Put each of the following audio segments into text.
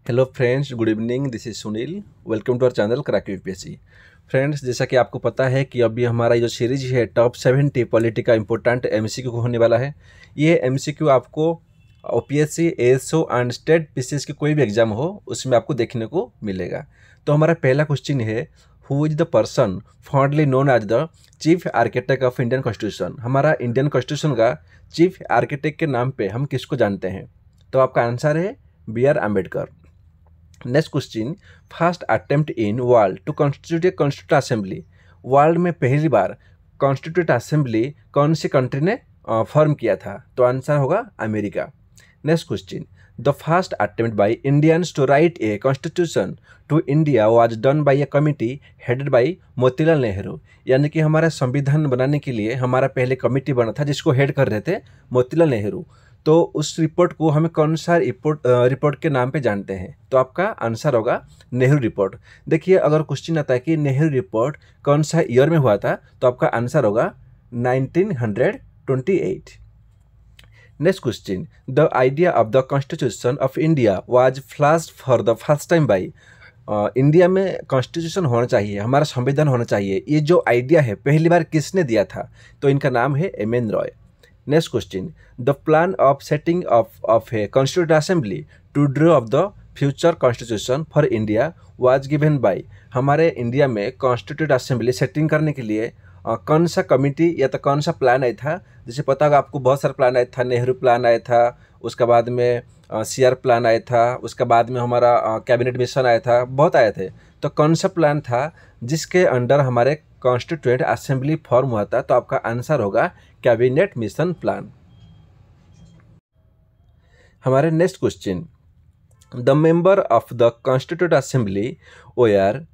Hello friends, good evening. This is Sunil. Welcome to our channel crack UPSC. Friends, जैसा कि आपको पता है कि अभी हमारा जो सीरीज है टॉप 70 पॉलिटी का इंपॉर्टेंट एमसीक्यू होने वाला है। ये एमसीक्यू आपको OPSC, ASO and state PCS की कोई भी एग्जाम हो उसमें आपको देखने को मिलेगा। तो हमारा पहला क्वेश्चन है, who is the person fondly known as the chief architect of Indian constitution. हमारा इंडियन कॉन्स्टिट्यूशन का चीफ आर्किटेक्ट के नाम पे हम किसको जानते हैं? तो आपका आंसर है B R. Ambedkar. Next question, first attempt in world to constitute a constitute assembly. World में पहली बार कॉन्स्टिट्यूट असेंबली कौन सी कंट्री ने फॉर्म किया था? तो आंसर होगा America. Next question, the first attempt by Indians to write a constitution to India was done by a committee headed by Motilal Nehru. यानी कि हमारा संविधान बनाने के लिए हमारा पहले कमिटी बना था जिसको हेड कर रहे थे मोतीलाल नेहरू। तो उस रिपोर्ट को हमें कौन सा रिपोर्ट के नाम पे जानते हैं? तो आपका आंसर होगा नेहरू रिपोर्ट। देखिए, अगर क्वेश्चन आता है कि नेहरू रिपोर्ट कौन सा ईयर में हुआ था, तो आपका आंसर होगा 1928। Next question, the idea of the constitution of India was flashed for the first time by. India में कॉन्स्टिट्यूशन होना चाहिए, हमारा संविधान होना चाहिए, ये जो आइडिया है पहली बार किसने दिया था? तो इनका नाम है M N. Roy. Next question, the plan of setting of a constitute assembly to draw of the future constitution for India was given by. हमारे इंडिया में कॉन्स्टिट्यूट असेंबली सेटिंग करने के लिए कौन सा कमिटी या तो कौन सा प्लान आया था? जैसे पता होगा आपको, बहुत सारा प्लान आया था। नेहरू प्लान आया था, उसके बाद में सीआर प्लान आया था, उसके बाद में हमारा कैबिनेट मिशन आया था, बहुत आए थे। तो कौन सा प्लान था जिसके अंडर हमारे कॉन्स्टिट्यूएंट असेंबली फॉर्म हुआ था? तो आपका आंसर होगा कैबिनेट मिशन प्लान। हमारे next question, the member of the constitute assembly ओयर।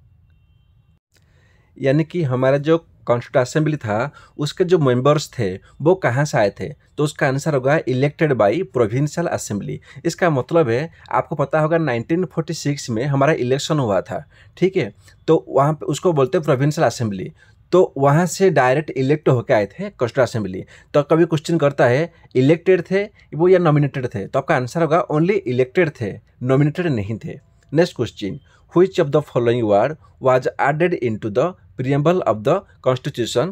यानी कि हमारा जो कॉन्स्टिट्यूट असेंबली था उसके जो मेंबर्स थे वो कहाँ से आए थे? तो उसका आंसर होगा इलेक्टेड बाय प्रोविंशियल असेंबली। इसका मतलब है, आपको पता होगा 1946 में हमारा इलेक्शन हुआ था, ठीक है? तो वहाँ पे उसको बोलते हैं प्रोविंशियल असेंबली। तो वहाँ से डायरेक्ट इलेक्ट होकर आए थे कॉन्स्टिट्यूट असेंबली। तो कभी क्वेश्चन करता है इलेक्टेड थे वो या नॉमिनेटेड थे? तो आपका आंसर होगा ओनली इलेक्टेड थे, नॉमिनेटेड नहीं थे। Next question, which of the following word was added into the preamble of the constitution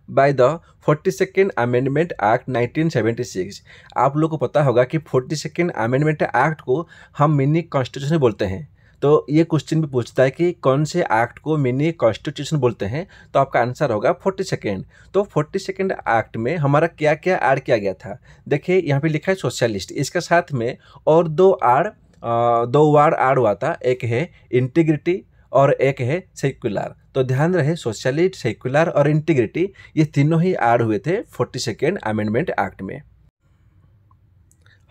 by the 42nd Amendment Act 1976। आप लोग को पता होगा कि 42nd Amendment Act को हम मिनी कॉन्स्टिट्यूशन बोलते हैं। तो ये क्वेश्चन भी पूछता है कि कौन से एक्ट को मिनी कॉन्स्टिट्यूशन बोलते हैं? तो आपका आंसर होगा 42nd। तो 42nd एक्ट में हमारा क्या क्या ऐड किया गया था? देखिए, यहाँ पे लिखा है सोशलिस्ट, इसके साथ में और दो वर्ड ऐड हुआ था। एक है इंटीग्रिटी और एक है सेक्युलर। तो ध्यान रहे, सोशलिस्ट, सेक्युलर और इंटीग्रिटी ये तीनों ही ऐड हुए थे 42nd अमेंडमेंट एक्ट में।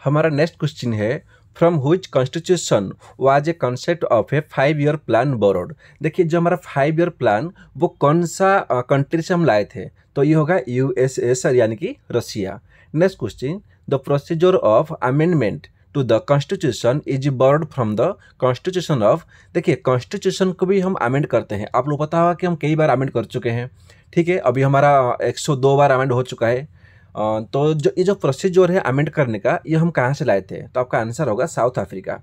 हमारा नेक्स्ट क्वेश्चन है, from which constitution was a concept of A 5-year plan borrowed. देखिए, जो हमारा 5-year प्लान वो कौन सा कंट्री से हम लाए थे? तो ये होगा यूएसएसआर यानी कि Russia. Next question, the procedure of amendment to the constitution is borrowed from the constitution of. देखिए, कॉन्स्टिट्यूशन को भी हम अमेंड करते हैं। आप लोग पता होगा कि हम कई बार अमेंड कर चुके हैं, ठीक है? अभी हमारा 102 बार अमेंड हो चुका है। तो जो ये जो प्रोसीजर है अमेंड करने का, ये हम कहाँ से लाए थे? तो आपका आंसर होगा south Africa.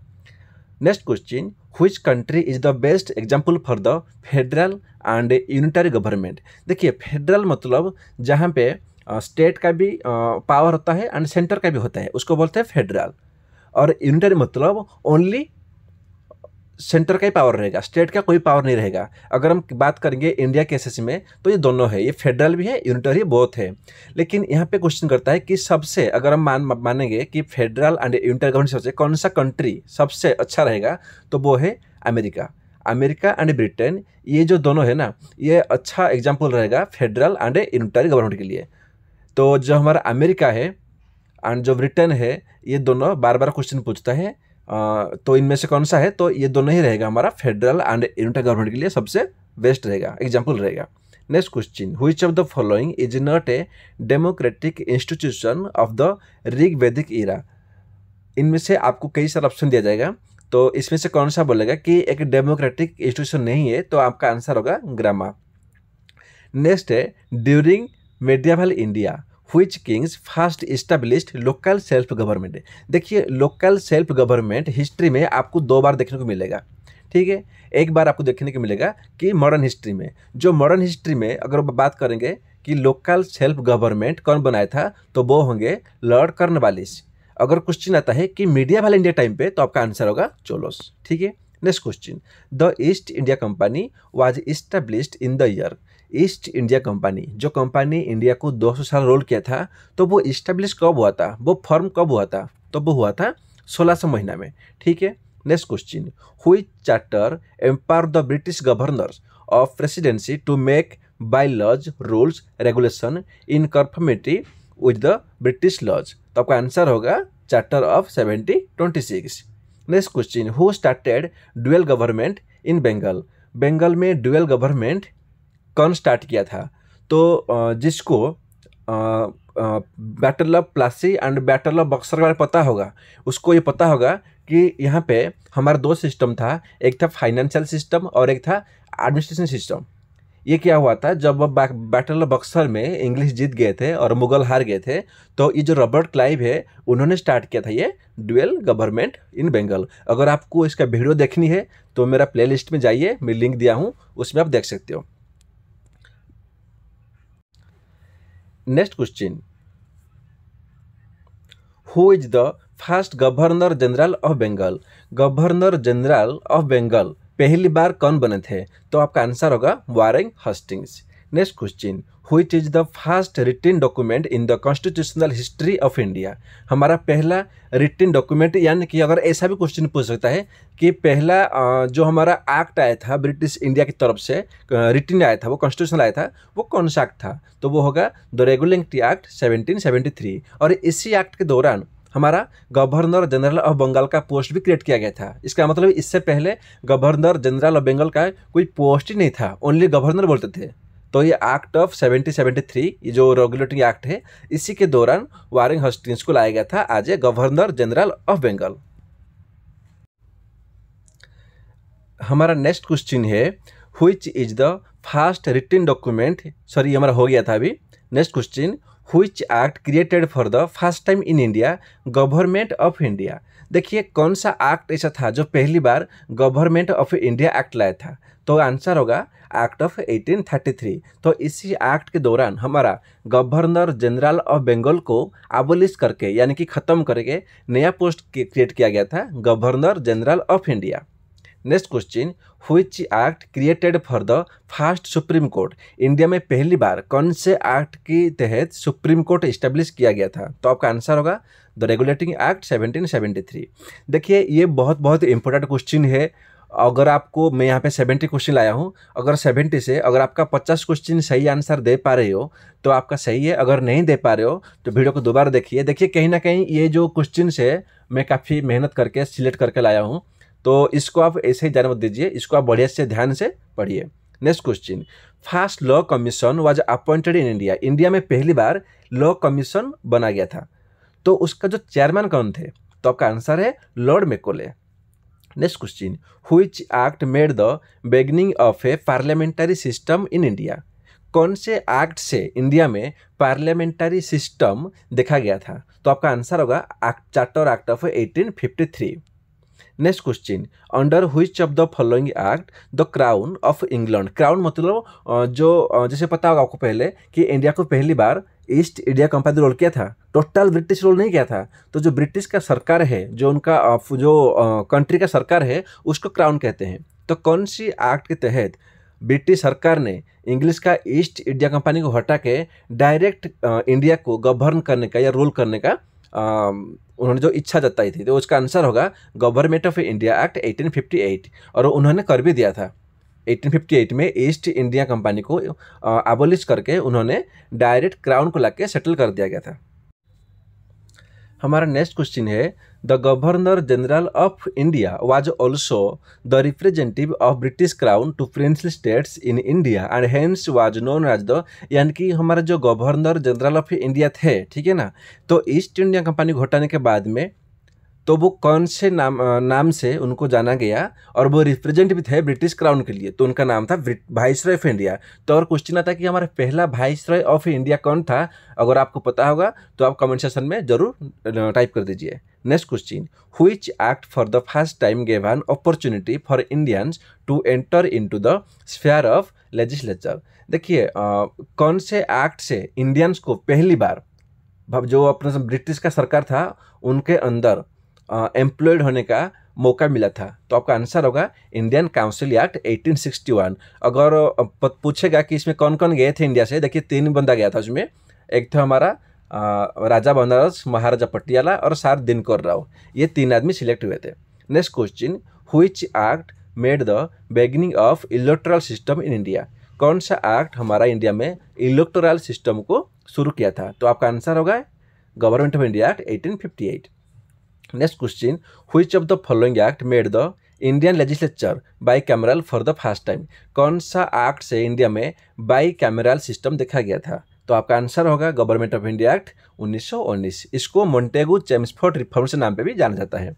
Next question, which country is the best example for the federal and unitary government. देखिए, फेडरल मतलब जहाँ पे स्टेट का भी पावर होता है एंड सेंटर का भी होता है, उसको बोलते हैं फेडरल। और यूनिटरी मतलब ओनली सेंटर का ही पावर रहेगा, स्टेट का कोई पावर नहीं रहेगा। अगर हम बात करेंगे इंडिया के केसेस में, तो ये दोनों है, ये फेडरल भी है, यूनिटरी बोथ है। लेकिन यहाँ पे क्वेश्चन करता है कि सबसे, अगर हम मानेंगे कि फेडरल एंड यूनिटरी गवर्नमेंट सबसे कौन सा कंट्री सबसे अच्छा रहेगा, तो वो है अमेरिका। अमेरिका एंड ब्रिटेन, ये जो दोनों है ना, ये अच्छा एग्जाम्पल रहेगा फेडरल एंड यूनिटरी गवर्नमेंट के लिए। तो जो हमारा अमेरिका है एंड जो ब्रिटेन है, ये दोनों बार बार क्वेश्चन पूछता है, तो इनमें से कौन सा है? तो ये दोनों ही रहेगा, हमारा फेडरल एंड यूनिटरी गवर्नमेंट के लिए सबसे बेस्ट रहेगा, एग्जाम्पल रहेगा। Next question, which of the following is not a democratic institution of the Rig वैदिक ईरा। इनमें से आपको कई सारे ऑप्शन दिया जाएगा, तो इसमें से कौन सा बोलेगा कि एक डेमोक्रेटिक इंस्टीट्यूशन नहीं है? तो आपका आंसर होगा ग्रामा। नेक्स्ट है, during medieval India which Kings first established local self government. देखिए लोकल सेल्फ गवर्नमेंट हिस्ट्री में आपको दो बार देखने को मिलेगा, ठीक है। एक बार आपको देखने को मिलेगा कि मॉडर्न हिस्ट्री में, जो मॉडर्न हिस्ट्री में अगर बात करेंगे कि लोकल सेल्फ गवर्नमेंट कौन बनाया था, तो वो होंगे लॉर्ड कॉर्नवालिस। अगर क्वेश्चन आता है कि मीडिया वाले इंडिया टाइम पे, तो आपका आंसर होगा चोलोस, ठीक है। Next question, the east India company was established in the year. East India company, जो कंपनी इंडिया को 200 साल रोल किया था, तो वो इस्टेब्लिश कब हुआ था, वो फॉर्म कब हुआ था, तो वो हुआ था 1600 महीना में, ठीक है। Next question, which charter empower the British governors of presidency to make by laws rules regulation in conformity with the British laws, तो आपका आंसर होगा charter of 1726। Next question, who started dual government in Bengal. Bengal में dual government कौन start किया था, तो जिसको battle of Plassey and battle of Buxar के बारे में पता होगा, उसको ये पता होगा कि यहाँ पे हमारा दो सिस्टम था, एक था फाइनेंशियल सिस्टम और एक था एडमिनिस्ट्रेशन सिस्टम। ये क्या हुआ था, जब बैटल ऑफ बक्सर में इंग्लिश जीत गए थे और मुगल हार गए थे, तो ये जो रॉबर्ट क्लाइव है उन्होंने स्टार्ट किया था ये ड्यूअल गवर्नमेंट इन बंगाल। अगर आपको इसका वीडियो देखनी है तो मेरा प्लेलिस्ट में जाइए, मैं लिंक दिया हूँ, उसमें आप देख सकते हो। Next question, who is the first governor general of Bengal. Governor general of Bengal पहली बार कौन बने थे, तो आपका आंसर होगा Warren Hastings. Next question, which is the first written document in the constitutional history of India. हमारा पहला रिटन डॉक्यूमेंट, यानी कि अगर ऐसा भी क्वेश्चन पूछ सकता है कि पहला जो हमारा एक्ट आया था ब्रिटिश इंडिया की तरफ से, रिटन आया था, वो कॉन्स्टिट्यूशन आया था, वो कौन सा एक्ट था, तो वो होगा द रेगुलेटरी एक्ट 1773। और इसी एक्ट के दौरान हमारा गवर्नर जनरल ऑफ बंगाल का पोस्ट भी क्रिएट किया गया था। इसका मतलब इससे पहले गवर्नर जनरल ऑफ बंगाल का कोई पोस्ट ही नहीं था, ओनली गवर्नर बोलते थे। तो ये एक्ट ऑफ 1773, ये जो रेगुलेटरी एक्ट है, इसी के दौरान वारेन हेस्टिंग्स को लाया गया था as a governor general of Bengal. हमारा नेक्स्ट क्वेश्चन है, which is the first written document, sorry हमारा हो गया था अभी। Next question, which act created for the first time in India government of India. देखिए कौन सा एक्ट ऐसा था जो पहली बार गवर्नमेंट ऑफ इंडिया एक्ट लाया था, तो आंसर होगा एक्ट ऑफ 1833। तो इसी एक्ट के दौरान हमारा गवर्नर जनरल ऑफ बंगाल को एबॉलिश करके, यानी कि ख़त्म करके नया पोस्ट क्रिएट किया गया था, governor general of India. Next question, which act created for the first supreme court. India में पहली बार कौन से एक्ट के तहत सुप्रीम कोर्ट इस्टेब्लिश किया गया था, तो आपका आंसर होगा द रेगुलेटिंग एक्ट 1773। देखिए ये बहुत इंपॉर्टेंट क्वेश्चन है। अगर आपको, मैं यहाँ पे 70 क्वेश्चन लाया हूँ, अगर 70 से अगर आपका 50 क्वेश्चन सही आंसर दे पा रहे हो तो आपका सही है, अगर नहीं दे पा रहे हो तो वीडियो को दोबारा देखिए। देखिए कहीं ना कहीं ये जो क्वेश्चन है मैं काफ़ी मेहनत करके सिलेक्ट करके लाया हूँ, तो इसको आप ऐसे ही जाने मत दीजिए, इसको आप बढ़िया से ध्यान से पढ़िए। Next question, first law commission was appointed in India. India में पहली बार लॉ कमीशन बना गया था, तो उसका जो चेयरमैन कौन थे, तो आपका आंसर है Lord Macaulay. Next question, which act made the beginning of A parliamentary system in India. कौन से एक्ट से इंडिया में पार्लियामेंट्री सिस्टम देखा गया था, तो आपका आंसर होगा charter act of 1853। Next question, under which of the following act the crown of England. Crown मतलब जो जैसे पता होगा आपको पहले कि इंडिया को पहली बार ईस्ट इंडिया कंपनी रोल किया था, टोटल ब्रिटिश रोल नहीं किया था। तो जो ब्रिटिश का सरकार है, जो उनका जो कंट्री का सरकार है, उसको क्राउन कहते हैं। तो कौन सी एक्ट के तहत ब्रिटिश सरकार ने इंग्लिश का ईस्ट इंडिया कंपनी को हटा के डायरेक्ट इंडिया को गवर्न करने का या रूल करने का उन्होंने जो इच्छा जताई थी, तो उसका आंसर होगा गवर्नमेंट ऑफ इंडिया एक्ट 1858। और उन्होंने कर भी दिया था 1858 में ईस्ट इंडिया कंपनी को एबॉलिश करके उन्होंने डायरेक्ट क्राउन को लाके सेटल कर दिया गया था। हमारा नेक्स्ट क्वेश्चन है, the governor general of India was also the representative of British crown to princely states in India and hence was known as the, यानी कि हमारा जो गवर्नर जनरल ऑफ इंडिया थे, ठीक है ना, तो ईस्ट इंडिया कंपनी को हटाने के बाद में तो वो कौन से नाम से उनको जाना गया, और वो रिप्रेजेंट भी थे ब्रिटिश क्राउन के लिए, तो उनका नाम था वाइसरॉय ऑफ इंडिया। तो और क्वेश्चन आता है कि हमारा पहला वाइसरॉय ऑफ इंडिया कौन था, अगर आपको पता होगा तो आप कमेंट सेक्शन में जरूर टाइप कर दीजिए। Next question, which act for the first time gave an opportunity for Indians to enter into the sphere of legislature. देखिए कौन से एक्ट से इंडियंस को पहली बार, जो अपना ब्रिटिश का सरकार था उनके अंदर एम्प्लॉयड होने का मौका मिला था, तो आपका आंसर होगा इंडियन काउंसिल एक्ट 1861। अगर पूछेगा कि इसमें कौन कौन गए थे इंडिया से, देखिए 3 बंदा गया था उसमें। एक था हमारा राजा बनारस, महाराजा पटियाला और सर दिनकर राव, ये 3 आदमी सिलेक्ट हुए थे। Next question, which act made the beginning of electoral system in India. कौन सा एक्ट हमारा इंडिया में इलेक्टोरल सिस्टम को शुरू किया था, तो आपका आंसर होगा government of India act 1858। Next question, which of the following act made the Indian legislature by cameral for the first time. कौन सा एक्ट से इंडिया में बाई कैमरल सिस्टम देखा गया था, तो आपका आंसर होगा गवर्नमेंट ऑफ इंडिया एक्ट 1919। इसको मोंटेगू चेम्सफोर्ड रिफॉर्म्स के नाम पे भी जाना जाता है।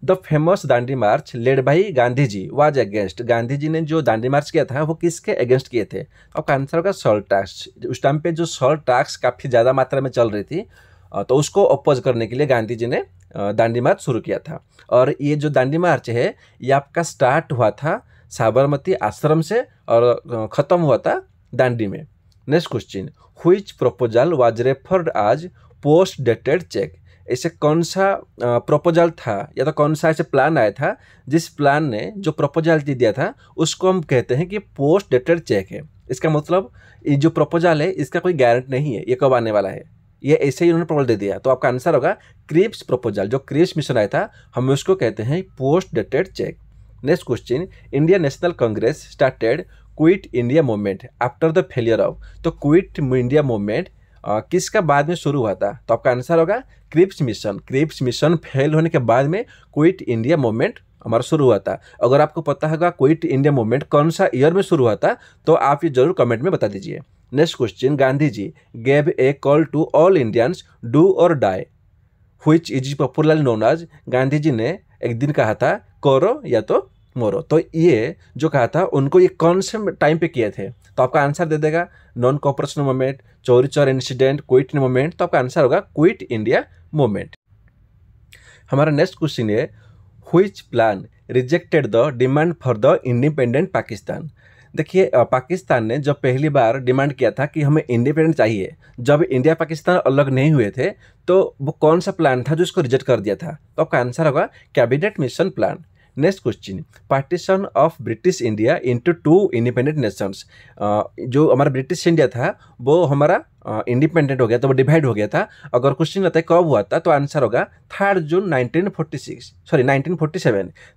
The famous Dandi march led by Gandhi ji was against. Gandhi ji ने जो दांडी मार्च किया था वो किसके अगेंस्ट किए थे, तो आपका आंसर होगा सॉल्ट टैक्स। उस टाइम पे जो सॉल्ट टैक्स काफ़ी ज़्यादा मात्रा में चल रही थी, तो उसको अपोज करने के लिए गांधी जी ने दांडी मार्च शुरू किया था। और ये जो दांडी मार्च है ये आपका स्टार्ट हुआ था साबरमती आश्रम से और ख़त्म हुआ था दांडी में। Next question, which proposal was referred आज पोस्ट डेटेड चेक। ऐसे कौन सा प्रपोजल था या तो कौन सा ऐसे प्लान आया था जिस प्लान ने जो प्रपोजल दिया था उसको हम कहते हैं कि पोस्ट डेटेड चेक है। इसका मतलब ये जो प्रपोजल है इसका कोई गारंटी नहीं है ये कब आने वाला है, ये ऐसे ही उन्होंने प्रपोजल दे दिया। तो आपका आंसर होगा क्रिप्स प्रपोजल, जो क्रिप्स मिशन आया था हम उसको कहते हैं post dated cheque. Next question, Indian national Congress started quit India movement after the failure of. तो क्विट इंडिया मूवमेंट किसका बाद में शुरू हुआ था, तो आपका आंसर होगा Cripps mission. Cripps mission fail होने के बाद में क्विट इंडिया मूवमेंट हमारा शुरू हुआ था। अगर आपको पता होगा क्विट इंडिया मूवमेंट कौन सा ईयर में शुरू हुआ था तो आप ये जरूर कमेंट में बता दीजिए। Next question, Gandhi ji gave a call to all Indians do or die which is popularly known as. Gandhi ji ने एक दिन कहा था करो या तो मोरो, तो ये जो कहा था उनको ये कौन से टाइम पे किए थे, तो आपका आंसर दे देगा non cooperation movement, Chauri Chaura incident, quit movement, तो आपका आंसर होगा क्विट इंडिया मूवमेंट। हमारा नेक्स्ट क्वेश्चन है which plan rejected the demand for the independent Pakistan. देखिए पाकिस्तान ने जब पहली बार डिमांड किया था कि हमें इंडिपेंडेंट चाहिए, जब इंडिया पाकिस्तान अलग नहीं हुए थे, तो वो कौन सा प्लान था जो इसको रिजेक्ट कर दिया था, तो आपका आंसर होगा cabinet mission plan. Next question, partition of British India into 2 independent Nations. जो हमारा ब्रिटिश इंडिया था वो हमारा इंडिपेंडेंट हो गया था, वो डिवाइड हो गया था। अगर क्वेश्चन आता है कब हुआ था तो आंसर होगा 3 जून 1947।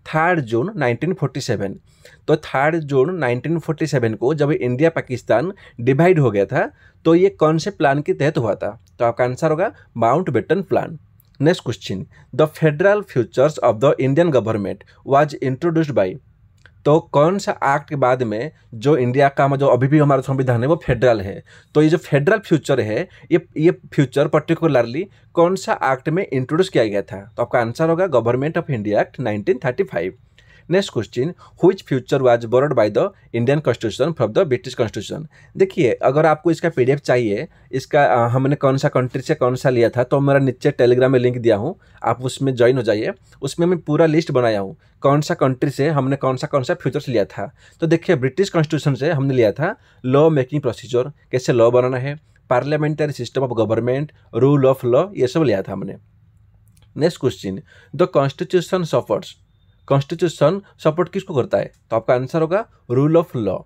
3 जून 1947। तो 3 जून 1947 को जब इंडिया पाकिस्तान डिवाइड हो गया था तो ये कौन से प्लान के तहत हुआ था, तो आपका आंसर होगा Mountbatten plan. Next question, the federal futures of the Indian government was introduced by. तो कौन सा एक्ट के बाद में जो इंडिया का जो अभी भी हमारा संविधान है वो फेडरल है, तो ये जो फेडरल फ्यूचर है ये फ्यूचर पर्टिकुलरली कौन सा एक्ट में इंट्रोड्यूस किया गया था, तो आपका आंसर होगा government of India act 1935। Next question, which future was borrowed by the Indian constitution from the British constitution. देखिए अगर आपको इसका पीडीएफ चाहिए, इसका हमने कौन सा कंट्री से कौन सा लिया था, तो मेरा नीचे टेलीग्राम में लिंक दिया हूँ, आप उसमें ज्वाइन हो जाइए। उसमें मैं पूरा लिस्ट बनाया हूँ कौन सा कंट्री से हमने कौन सा फ्यूचर्स लिया था। तो देखिए ब्रिटिश कॉन्स्टिट्यूशन से हमने लिया था लॉ मेकिंग प्रोसीजर, कैसे लॉ बनाना है, parliamentary system of government, rule of law, ये सब लिया था हमने। Next question, the constitution supports. Constitution support किसको करता है, तो आपका आंसर होगा rule of law.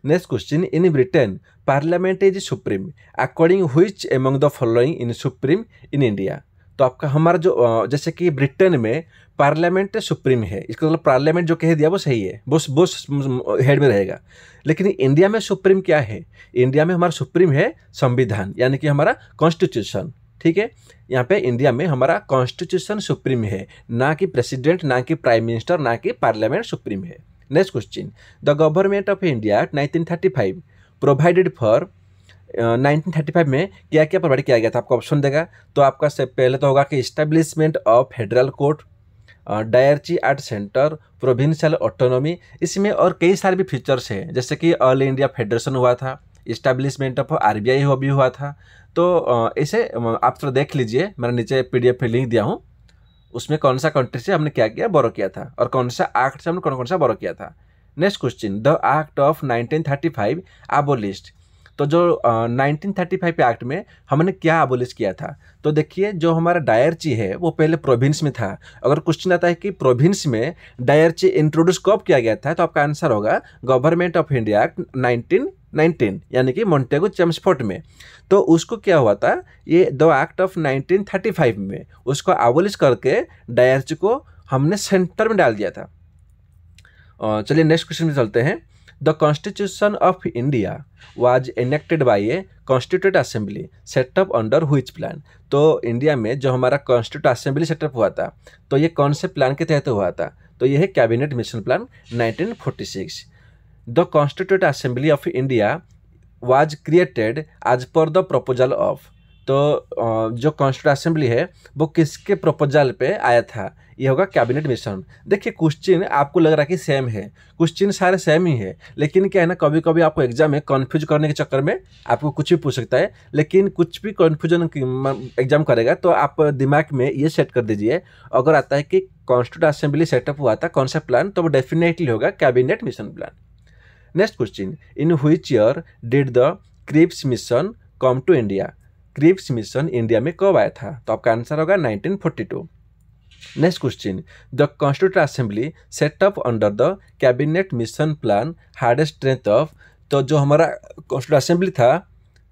Next question, in Britain parliament is supreme according which among the following in supreme in India. तो आपका हमारा जो जैसे कि ब्रिटेन में पार्लियामेंट सुप्रीम है, इसका मतलब पार्लियामेंट जो कह दिया वो सही है, वो हेड में रहेगा। लेकिन इंडिया में सुप्रीम क्या है, इंडिया में हमारा सुप्रीम है संविधान, यानी कि हमारा कॉन्स्टिट्यूशन। ठीक है, यहाँ पे इंडिया में हमारा कॉन्स्टिट्यूशन सुप्रीम है, ना कि प्रेसिडेंट, ना कि प्राइम मिनिस्टर, ना कि पार्लियामेंट सुप्रीम है। Next question, the government of India 1935 provided for 1935 में क्या क्या प्रोवाइड किया गया था, आपको ऑप्शन देगा। तो आपका से पहले तो होगा कि establishment of federal court, dyarchy art centre, provincial autonomy. इसमें और कई सारे भी फीचर्स हैं, जैसे कि ऑल इंडिया फेडरेशन हुआ था, इस्टेब्लिशमेंट ऑफ आरबीआई भी हुआ था। तो इसे आप थोड़ा देख लीजिए, मैंने नीचे पीडीएफ में लिंक दिया हूँ, उसमें कौन सा कंट्री से हमने क्या किया बोरो किया था और कौन सा एक्ट से हमने कौन कौन सा बोरो किया था। Next question, the act of 1935 एबोलिश्ड। तो जो 1935 एक्ट में हमने क्या एबोलिश किया था, तो देखिए जो हमारा डायरची है वो पहले प्रोविंस में था। अगर क्वेश्चन आता है कि प्रोविंस में डायरची इंट्रोड्यूस कब किया गया था, तो आपका आंसर होगा गवर्नमेंट ऑफ इंडिया एक्ट 1919, यानी कि मोंटेगो चेम्सफोर्ड में। तो उसको क्या हुआ था, ये द एक्ट ऑफ 1935 में उसको एबोलिश करके डायरची को हमने सेंटर में डाल दिया था। चलिए नेक्स्ट क्वेश्चन में चलते हैं। The constitution of India was enacted by a constitute assembly setup under which plan. तो इंडिया में जो हमारा कॉन्स्टिट्यूट असेंबली सेटअप हुआ था, तो ये कौन से प्लान के तहत हुआ था, तो ये है cabinet mission plan 1946। The constitute assembly of India was created as per the proposal of. तो जो कॉन्स्टिट्यूट असेंबली है वो किसके प्रपोजल पे आया था, ये होगा कैबिनेट मिशन। देखिए क्वेश्चन आपको लग रहा है कि सेम है, क्वेश्चन सारे सेम ही है, लेकिन क्या है ना, कभी कभी आपको एग्जाम में कन्फ्यूज करने के चक्कर में आपको कुछ भी पूछ सकता है। लेकिन कुछ भी कन्फ्यूजन एग्जाम करेगा तो आप दिमाग में ये सेट कर दीजिए, अगर आता है कि कॉन्स्टिट्यूट असेंबली सेटअप हुआ था कौन सा प्लान, तो वो डेफिनेटली होगा cabinet mission plan. Next question, in which year did the Cripps mission come to India. Cripps mission India में कब आया था, तो आपका आंसर होगा 1942। Next question, the constitute assembly setup under the cabinet mission plan had strength of. तो जो हमारा कॉन्स्टिट्यूट असेंबली था,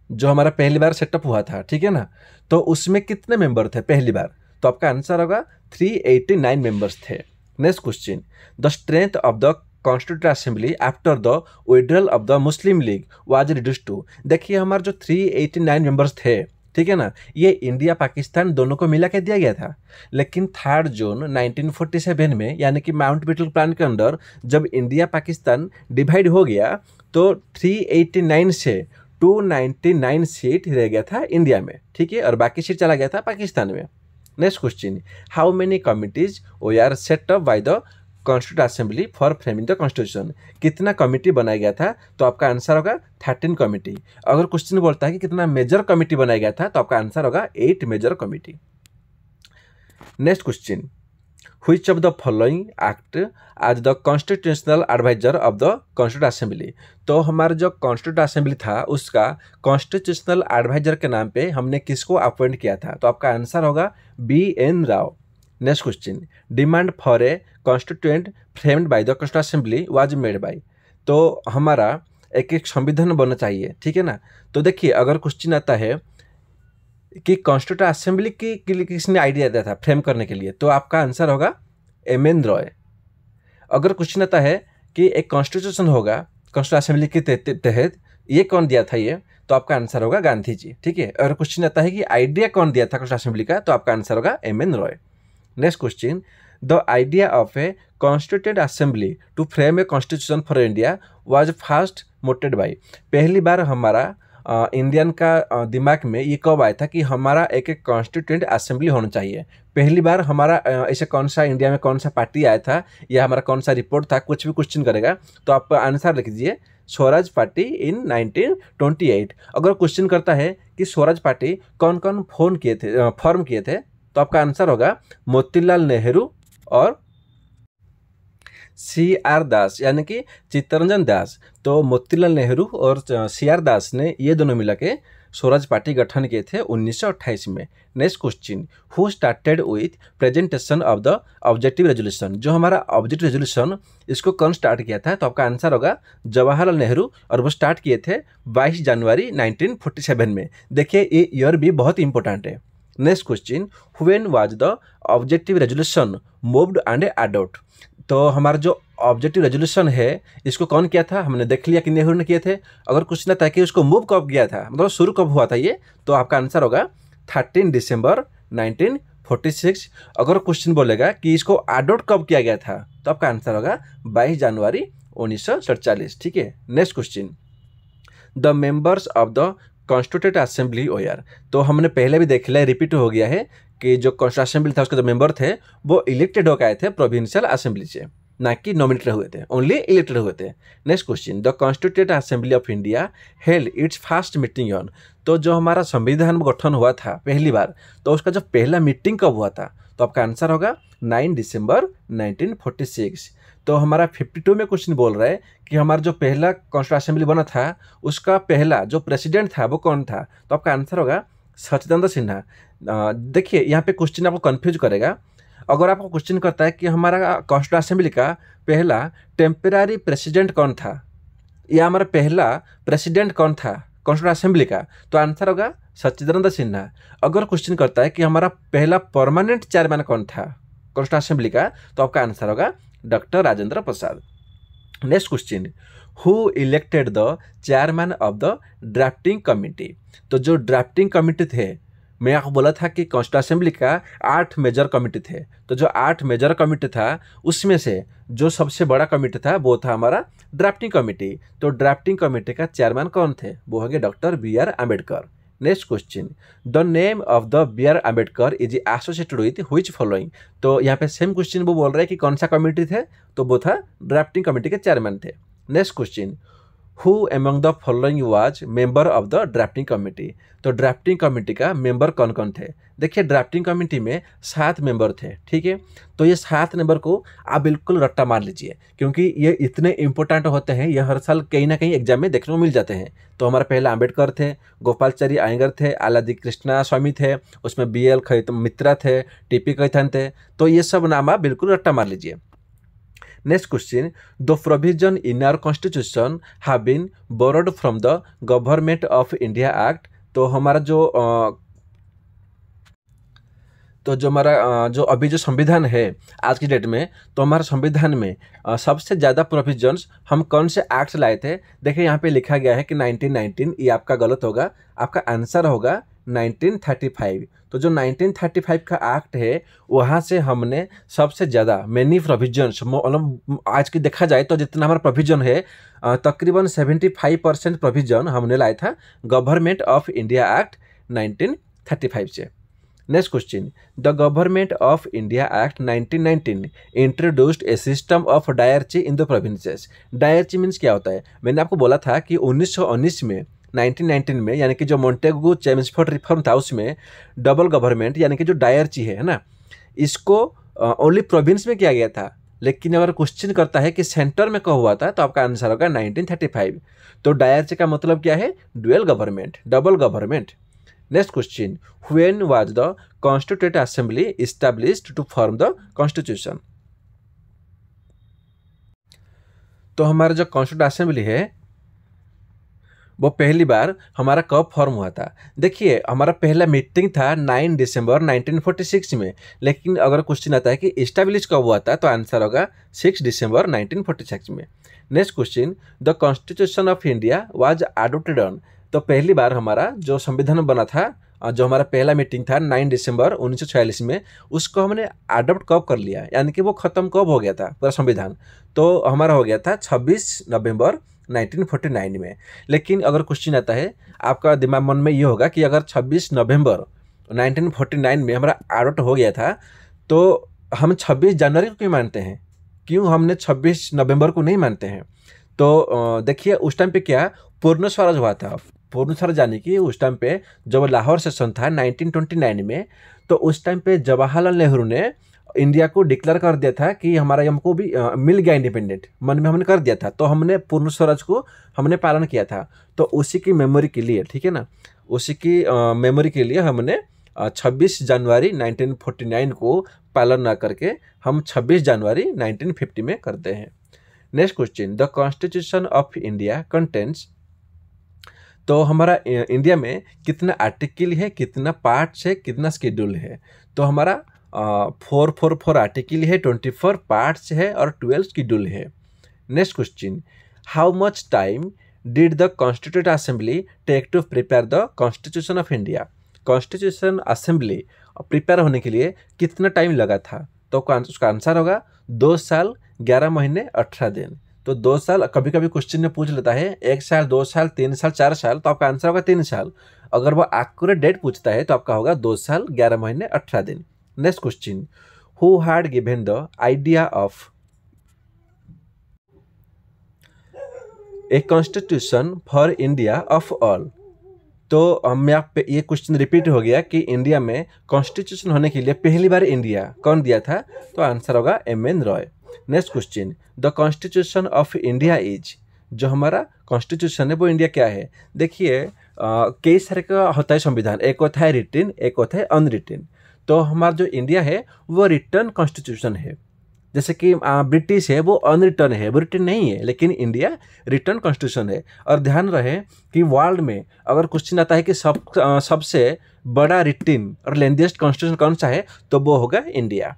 जो हमारा पहली बार सेटअप हुआ था, ठीक है ना, तो उसमें कितने मेंबर थे पहली बार, तो आपका आंसर होगा 389 मेंबर्स थे। Next question, the strength of the constitute assembly after the withdrawal of the Muslim League was reduced to. देखिए हमारे जो 389 मेंबर्स थे, ठीक है ना, ये इंडिया पाकिस्तान दोनों को मिला के दिया गया था। लेकिन 3 जून 1947 में, यानी कि माउंटबेटन प्लान के अंदर जब इंडिया पाकिस्तान डिवाइड हो गया, तो 389 से 299 सीट रह गया था इंडिया में, ठीक है, और बाकी सीट चला गया था पाकिस्तान में। Next question, how many committees were set up by the constitute assembly for framing the constitution. कितना कमिटी बनाया गया था, तो आपका आंसर होगा 13 कमिटी। अगर क्वेश्चन बोलता है कि कितना मेजर कमिटी बनाया गया था, तो आपका आंसर होगा 8 major committee. Next question, which of the following act as the constitutional adviser of the constitute assembly. तो हमारा जो कॉन्स्टिट्यूट असेंबली था उसका कॉन्स्टिट्यूशनल एडवाइजर के नाम पे हमने किसको अपॉइंट किया था, तो आपका आंसर होगा BN Rao. Next question, demand for a constituent framed bye the constitute assembly was made by. तो हमारा एक संविधान बनना चाहिए, ठीक है ना। तो देखिए अगर क्वेश्चन आता है कि कॉन्स्टिट्यूट असेंबली की किसने आइडिया दिया था फ्रेम करने के लिए, तो आपका आंसर होगा MN रॉय। अगर क्वेश्चन आता है कि एक कॉन्स्टिट्यूशन होगा कॉन्स्टिट्यूट असेंबली के तहत, ये कौन दिया था ये, तो आपका आंसर होगा गांधी जी, ठीक है। अगर क्वेश्चन आता है कि आइडिया कौन दिया था कॉन्स्टिट्यूट असेंबली का, तो आपका आंसर होगा MN Roy. Next question, the idea of a constituted assembly to frame a constitution for India was first mooted by. पहली बार हमारा इंडियन का दिमाग में ये कब आया था कि हमारा एक कॉन्स्टिट्यूएंट असेंबली होना चाहिए। पहली बार हमारा ऐसे कौन सा इंडिया में कौन सा पार्टी आया था, या हमारा कौन सा रिपोर्ट था, कुछ भी क्वेश्चन करेगा तो आप आंसर लिख दीजिए स्वराज पार्टी इन 1928। अगर क्वेश्चन करता है कि स्वराज पार्टी कौन कौन फॉर्म किए थे, तो आपका आंसर होगा मोतीलाल नेहरू और CR दास, यानी कि चित्तरंजन दास। तो मोतीलाल नेहरू और CR दास ने ये दोनों मिला के स्वराज पार्टी गठन किए थे 1928 में। Next question, who started with presentation of the objective resolution. जो हमारा ऑब्जेक्टिव रेजोल्यूशन इसको कौन स्टार्ट किया था, तो आपका आंसर होगा जवाहरलाल नेहरू, और वो स्टार्ट किए थे 22 जनवरी 1947 में। देखिए ये ईयर भी बहुत इंपॉर्टेंट है। Next question, when was the objective resolution moved and adopt. तो हमारा जो ऑब्जेक्टिव रेजोल्यूशन है इसको कौन किया था, हमने देख लिया कि नेहरू ने किए थे। अगर क्वेश्चन आता है कि उसको मूव कब किया था, मतलब शुरू कब हुआ था ये, तो आपका आंसर होगा 13 दिसंबर 1946। अगर क्वेश्चन बोलेगा कि इसको अडॉप्ट कब किया गया था, तो आपका आंसर होगा 22 जनवरी 1947, ठीक है। Next question, the members of the constituted assembly were. तो हमने पहले भी देख लिया, रिपीट हो गया है कि जो कॉन्स्टिट्यूट असेंबली था उसके जो मेंबर थे वो इलेक्टेड होकर आए थे प्रोविंशियल असेंबली से, ना कि नॉमिनेटेड हुए थे, ओनली इलेक्टेड हुए थे। Next question, the constituted assembly of India held it's first meeting on. तो जो हमारा संविधान गठन हुआ था पहली बार, तो उसका जो पहला मीटिंग कब हुआ था, तो आपका आंसर होगा 9 दिसंबर 1946। तो हमारा 52 में क्वेश्चन बोल रहा है कि हमारा जो पहला कॉन्स्टिट्यूट असेंबली बना था उसका पहला जो प्रेसिडेंट था वो कौन था, तो आपका आंसर होगा सचिदानंद सिन्हा। देखिए यहाँ पे क्वेश्चन आपको कंफ्यूज करेगा। अगर आपको क्वेश्चन करता है कि हमारा कॉन्स्टिट्यूट असेंबली का पहला टेम्पररी प्रेसिडेंट कौन था, या हमारा पहला प्रेसिडेंट कौन था कॉन्स्टिट्यूट असेंबली का, तो आंसर होगा सच्चिदानंद सिन्हा। अगर क्वेश्चन करता है कि हमारा पहला परमानेंट चेयरमैन कौन था कॉन्स्टिट्यूट असेंबली का, तो आपका आंसर होगा doctor Rajendra Prasad. Next question, who elected the chairman of the drafting committee. तो जो ड्राफ्टिंग कमिटी थे, मैं आपको बोला था कि कॉन्स्टिट्यूट असेंबली का 8 मेजर कमिटी थे, तो जो 8 मेजर कमिटी था उसमें से जो सबसे बड़ा कमिटी था वो था हमारा ड्राफ्टिंग कमिटी। तो ड्राफ्टिंग कमिटी का चेयरमैन कौन थे, वो हो गए doctor BR Ambedkar. Next question, the name of the BR Ambedkar is associated with which following. तो यहाँ पे सेम क्वेश्चन वो बोल रहे हैं कि कौन सा कमिटी थे, तो वो था ड्राफ्टिंग कमिटी के चेयरमैन थे। Next question, who among the following was member of the drafting committee. तो ड्राफ्टिंग कमिटी का मेंबर कौन कौन थे, देखिए ड्राफ्टिंग कमिटी में 7 मेंबर थे, ठीक है। तो ये 7 मेंबर को आप बिल्कुल रट्टा मार लीजिए, क्योंकि ये इतने इंपॉर्टेंट होते हैं, ये हर साल कहीं ना कहीं एग्जाम में देखने को मिल जाते हैं। तो हमारा पहला अम्बेडकर थे, गोपालचारी अयंगर थे, आलादी कृष्णा स्वामी थे, उसमें BL मित्रा थे, TP कैथन थे। तो ये सब नाम आप बिल्कुल रट्टा मार लीजिए। Next question, the provision in our constitution have been borrowed from the government of India act. तो हमारा जो अभी जो संविधान है आज की डेट में, तो हमारे संविधान में सबसे ज़्यादा प्रोविजंस हम कौन से एक्ट लाए थे। देखिए यहाँ पे लिखा गया है कि 1919, ये आपका गलत होगा, आपका आंसर होगा 1935। तो जो 1935 का एक्ट है वहाँ से हमने सबसे ज़्यादा मैनी प्रोविजंस, मतलब आज की देखा जाए तो जितना हमारा प्रोविजन है तकरीबन 75% प्रोविजन हमने लाया था गवर्नमेंट ऑफ इंडिया एक्ट 1935 से। Next question, the government of India act 1919 introduced a system of dyarchy in the provinces. Dyarchy means क्या होता है, मैंने आपको बोला था कि 1919 में 1919 में, यानी कि जो मोंटेगू चेम्सफोर्ड रिफॉर्म था उसमें डबल गवर्नमेंट यानी कि जो डायरची है ना, इसको ओनली प्रोविंस में किया गया था। लेकिन अगर क्वेश्चन करता है कि सेंटर में कब हुआ था, तो आपका आंसर होगा 1935। तो डायरची का मतलब क्या है, dual government, double government. Next question, when was the constituted assembly established to form the constitution. तो हमारा जो कॉन्स्टिट्यूटेड असेंबली है वो पहली बार हमारा कब फॉर्म हुआ था। देखिए हमारा पहला मीटिंग था 9 दिसंबर 1946 में, लेकिन अगर क्वेश्चन आता है कि इस्टेब्लिश कब हुआ था, तो आंसर होगा 6 दिसंबर 1946 में। Next question, the constitution of India was adopted on. तो पहली बार हमारा जो संविधान बना था, जो हमारा पहला मीटिंग था 9 दिसंबर 1946 में, उसको हमने अडॉप्ट कब कर लिया, यानी कि वो ख़त्म कब हो गया था पूरा संविधान, तो हमारा हो गया था 26 नवंबर 1949 में। लेकिन अगर क्वेश्चन आता है आपका दिमाग मन में ये होगा कि अगर 26 नवंबर 1949 में हमारा अडॉप्ट हो गया था, तो हम 26 जनवरी को क्यों मानते हैं, क्यों हमने 26 नवंबर को नहीं मानते हैं। तो देखिए उस टाइम पे क्या पूर्ण स्वराज हुआ था। पूर्ण स्वराज यानी कि उस टाइम पे जब लाहौर सेशन था 1929 में, तो उस टाइम पे जवाहरलाल नेहरू ने इंडिया को डिक्लेयर कर दिया था कि हमारा हमको भी मिल गया इंडिपेंडेंट, मन में हमने कर दिया था, तो हमने पूर्ण स्वराज को हमने पालन किया था। तो उसी की मेमोरी के लिए, ठीक है ना, उसी की मेमोरी के लिए हमने 26 जनवरी 1949 को पालन ना करके हम 26 जनवरी 1950 में करते हैं। Next question, the constitution of India contents. तो हमारा इंडिया में कितना आर्टिकल है, कितना पार्ट्स है, कितना शेड्यूल है। तो हमारा 444 आर्टिकल है, 24 पार्ट्स है और 12 शेड्यूल है। Next question, how much time did the constituted assembly take to prepare the constitution of India. Constitution assembly prepare होने के लिए कितना टाइम लगा था, तो उसका आंसर होगा 2 साल 11 महीने 18 दिन। तो 2 साल कभी कभी क्वेश्चन में पूछ लेता है 1 साल, 2 साल, 3 साल, 4 साल, तो आपका आंसर होगा 3 साल। अगर वो एक्यूरेट डेट पूछता है तो आपका होगा 2 साल 11 महीने 18 दिन। Next question, who had given the idea of A constitution for India of all. तो मैं आप पे ये क्वेश्चन रिपीट हो गया कि इंडिया में कॉन्स्टिट्यूशन होने के लिए पहली बार इंडिया कौन दिया था, तो आंसर होगा M.N.. Roy. Next question, the constitution of India is, जो हमारा कॉन्स्टिट्यूशन है वो इंडिया क्या है। देखिए कई सारे का होता है संविधान, एक होता है रिटन, एक होता है अनरिटन। तो हमारा जो इंडिया है वो रिटन कॉन्स्टिट्यूशन है। जैसे कि ब्रिटिश है वो अनरिटर्न है, वो रिटर्न नहीं है, लेकिन इंडिया रिटर्न कॉन्स्टिट्यूशन है। और ध्यान रहे कि वर्ल्ड में अगर क्वेश्चन आता है कि सबसे बड़ा रिटर्न और लेंथीएस्ट कॉन्स्टिट्यूशन कौन सा है, तो वो होगा India.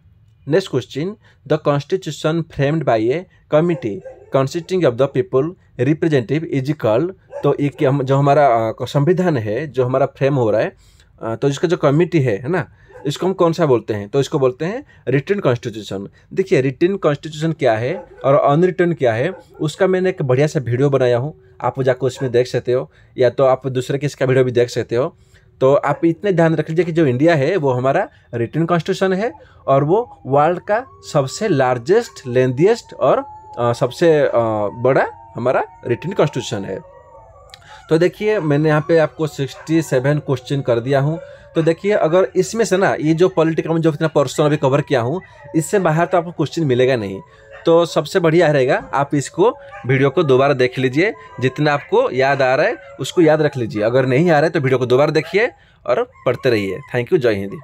Next question, the constitution framed bye a committee consisting of the people representative is called. तो एक जो हमारा संविधान है जो हमारा फ्रेम हो रहा है, तो इसका जो कमिटी है ना, इसको हम कौन सा बोलते हैं, तो इसको बोलते हैं रिटन कॉन्स्टिट्यूशन। देखिए रिटन कॉन्स्टिट्यूशन क्या है और अनरिटन क्या है, उसका मैंने एक बढ़िया सा वीडियो बनाया हूँ, आप जाकर उसमें देख सकते हो, या तो आप दूसरे किसका वीडियो भी देख सकते हो। तो आप इतने ध्यान रख लीजिए कि जो इंडिया है वो हमारा रिटन कॉन्स्टिट्यूशन है और वो वर्ल्ड का सबसे लार्जेस्ट, लेंथीएस्ट और सबसे बड़ा हमारा रिटन कॉन्स्टिट्यूशन है। तो देखिए मैंने यहाँ पे आपको 67 क्वेश्चन कर दिया हूँ। तो देखिए अगर इसमें से ना ये जो पॉलिटिकल में जो इतना पोर्शन अभी कवर किया हूँ, इससे बाहर तो आपको क्वेश्चन मिलेगा नहीं। तो सबसे बढ़िया रहेगा आप इसको वीडियो को दोबारा देख लीजिए, जितना आपको याद आ रहा है उसको याद रख लीजिए। अगर नहीं आ रहा है तो वीडियो को दोबारा देखिए और पढ़ते रहिए। थैंक यू, जय हिंद।